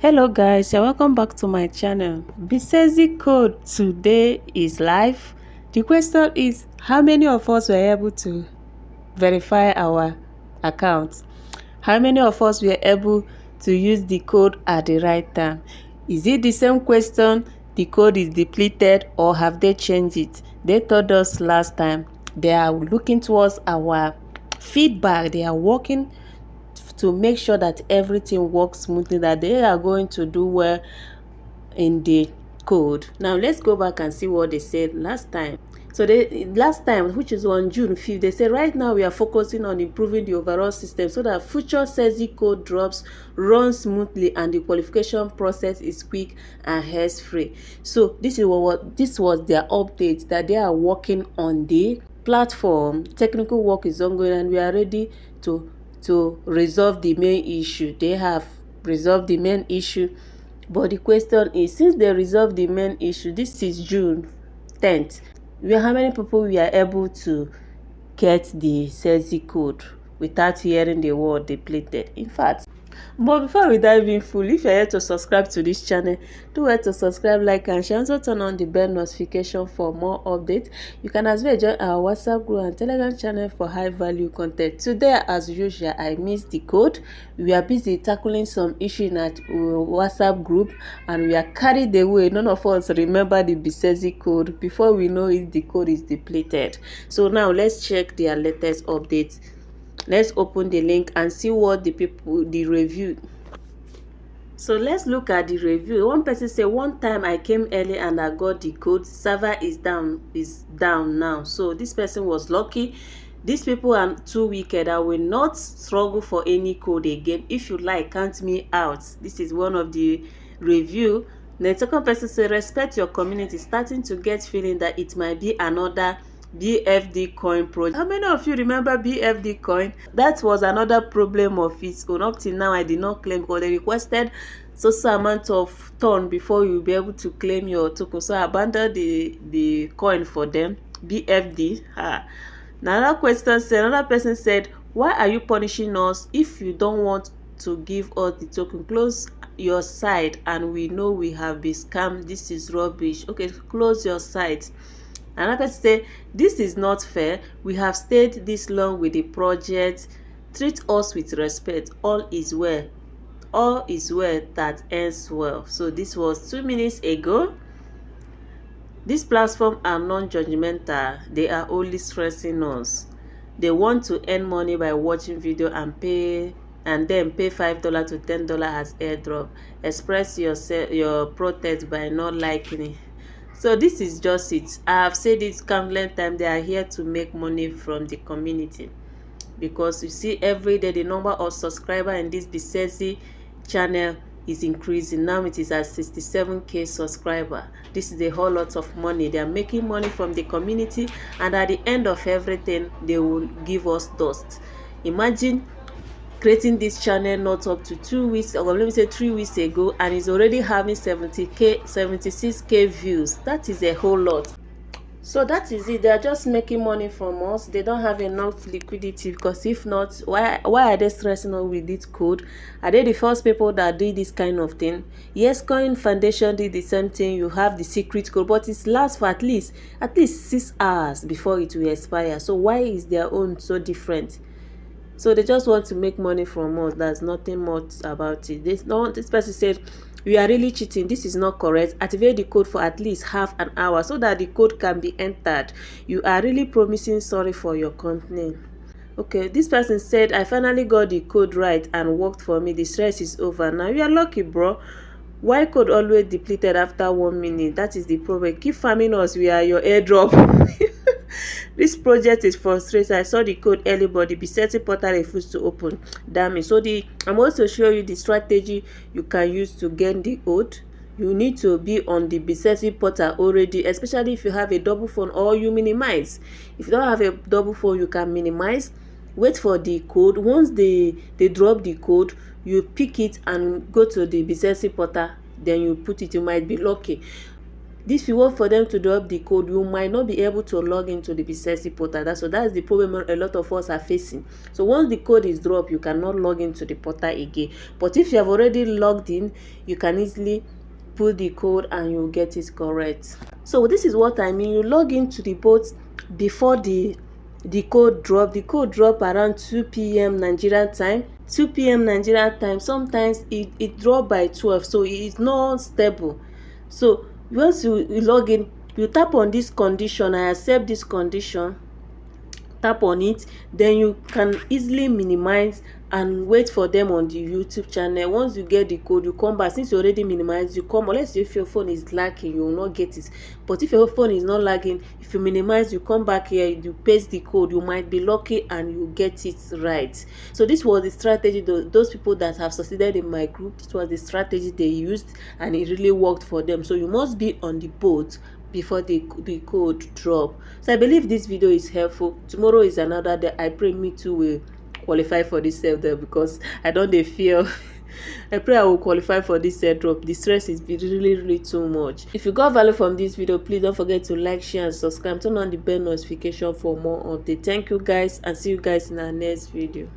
Hello guys, you're welcome back to my channel. Becexy Code today is live. The question is, how many of us were able to verify our accounts? How many of us were able to use the code at the right time? Is it the same question? The code is depleted, or have they changed it? They told us last time they are looking towards our feedback. They are working to make sure that everything works smoothly, that they are going to do well in the code. Now let's go back and see what they said last time. So last time, which is on June 5th, they said right now we are focusing on improving the overall system so that future CEXY code drops run smoothly and the qualification process is quick and hassle-free. So this was their update, that they are working on the platform. Technical work is ongoing and we are ready to resolve the main issue. They have resolved the main issue, but the question is, since they resolved the main issue, this is June 10th, how many people we are able to get the CEXY code without hearing the word depleted? In fact, but before we dive in full, if you're here to subscribe to this channel, do well to subscribe, like and share. Also turn on the bell notification for more updates. You can as well join our WhatsApp group and Telegram channel for high value content. Today, as usual, I missed the code. We are busy tackling some issue in our WhatsApp group and we are carried away. None of us remember the Becexy code. Before we know it, the code is depleted. So now let's check their latest updates. Let's open the link and see what the review. So let's look at the review. One person said, one time I came early and I got the code. Server is down now. So this person was lucky. These people are too wicked. I will not struggle for any code again. If you like, count me out. This is one of the review. The second person said, respect your community. Starting to get feeling that it might be another BFD coin project. How many of you remember BFD coin? That was another problem of its own. Up till now, I did not claim because they requested so amount of ton before you will be able to claim your token. So I abandoned the coin for them. BFD. Another person said, why are you punishing us if you don't want to give us the token? Close your site and we know we have been scammed. This is rubbish. Okay, close your site. Another person say, this is not fair. We have stayed this long with the project. Treat us with respect. All is well. All is well that ends well. So this was 2 minutes ago. These platforms are non-judgmental. They are only stressing us. They want to earn money by watching video and then pay $5 to $10 as airdrop. Express your protest by not liking it. So this is just it. I have said it countless times. They are here to make money from the community, because you see every day the number of subscribers in this Becexy channel is increasing. Now it is at 67k subscriber. This is a whole lot of money. They are making money from the community, and at the end of everything, they will give us dust. Imagine creating this channel not up to 2 weeks, or let me say 3 weeks ago, and it's already having 76k views. That is a whole lot. So that is it. They are just making money from us. They don't have enough liquidity, because if not, why are they stressing us with this code? Are they the first people that do this kind of thing? Yes, Coin Foundation did the same thing. You have the secret code, but it lasts for at least 6 hours before it will expire. So why is their own so different? So they just want to make money from us. There's nothing much about it. This person said, we are really cheating. This is not correct. Activate the code for at least half an hour so that the code can be entered. You are really promising sorry for your company. Okay, this person said, I finally got the code right and worked for me. The stress is over. Now you are lucky, bro. Why code always depleted after 1 minute? That is the problem. Keep farming us. We are your airdrop. This project is frustrating. I saw the code early, but the Becexy portal refused to open. Damn it. So I'm also showing you the strategy you can use to gain the code. You need to be on the Becexy portal already, especially if you have a double phone or you minimize. If you don't have a double phone, you can minimize. Wait for the code. Once they drop the code, you pick it and go to the Becexy portal. Then you put it. You might be lucky. If you want for them to drop the code, you might not be able to log into the Becexy portal. That's the problem a lot of us are facing. So once the code is dropped, you cannot log into the portal again. But if you have already logged in, you can easily put the code and you get it correct. So this is what I mean. You log into the bot before the code drop. The code drop around 2 p.m. Nigerian time. 2 p.m. Nigerian time. Sometimes it drop by 12, so it is not stable. So once you log in, you tap on this condition. I accept this condition. Tap on it, then you can easily minimize and wait for them on the YouTube channel. Once you get the code, you come back. Since you already minimized, you come, unless if your phone is lagging, you will not get it. But if your phone is not lagging, if you minimize, you come back here, you paste the code, you might be lucky and you get it right. So this was the strategy. Those people that have succeeded in my group, this was the strategy they used and it really worked for them. So you must be on the boat before the code drop. So I believe this video is helpful. Tomorrow is another day. I pray me too will qualify for this there, because I don't dey fear. I pray I will qualify for this airdrop. The stress is really too much. If you got value from this video, please don't forget to like, share and subscribe. Turn on the bell notification for more updates. Thank you guys, and see you guys in our next video.